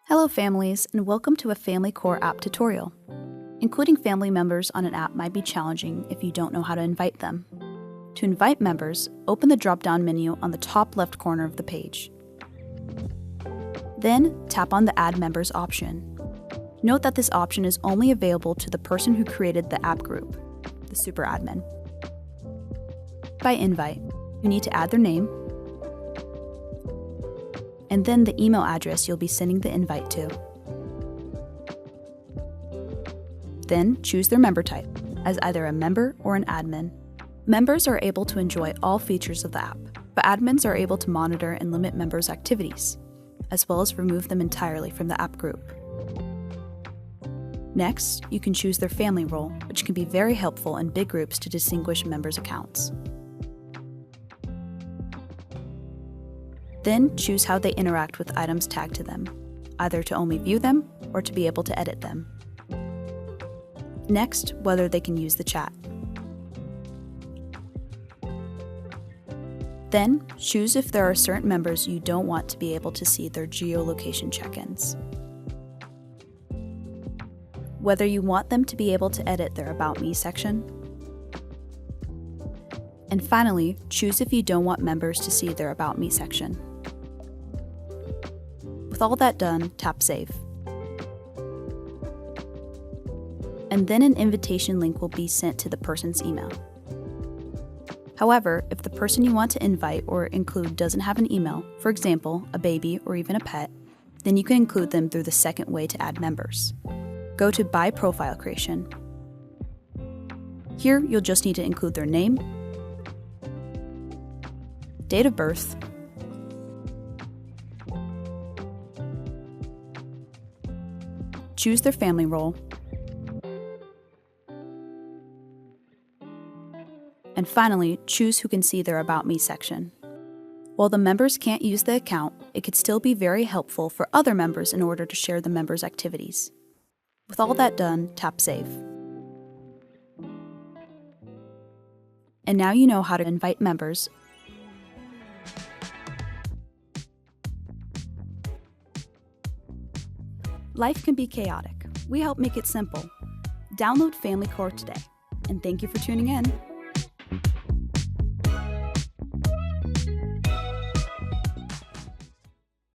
Hello families, and welcome to a FamilyCore app tutorial. Including family members on an app might be challenging if you don't know how to invite them. To invite members, open the drop-down menu on the top left corner of the page. Then, tap on the Add Members option. Note that this option is only available to the person who created the app group, the super admin. By invite, you need to add their name, and then the email address you'll be sending the invite to. Then choose their member type, as either a member or an admin. Members are able to enjoy all features of the app, but admins are able to monitor and limit members' activities, as well as remove them entirely from the app group. Next, you can choose their family role, which can be very helpful in big groups to distinguish members' accounts. Then choose how they interact with items tagged to them, either to only view them or to be able to edit them. Next, whether they can use the chat. Then, choose if there are certain members you don't want to be able to see their geolocation check-ins. Whether you want them to be able to edit their About Me section. And finally, choose if you don't want members to see their About Me section. With all that done, tap Save. And then an invitation link will be sent to the person's email. However, if the person you want to invite or include doesn't have an email, for example, a baby or even a pet, then you can include them through the second way to add members. Go to By Profile Creation. Here, you'll just need to include their name, date of birth, choose their family role, and finally, choose who can see their About Me section. While the members can't use the account, it could still be very helpful for other members in order to share the members' activities. With all that done, tap Save. And now you know how to invite members. Life can be chaotic. We help make it simple. Download FamilyCore today. And thank you for tuning in.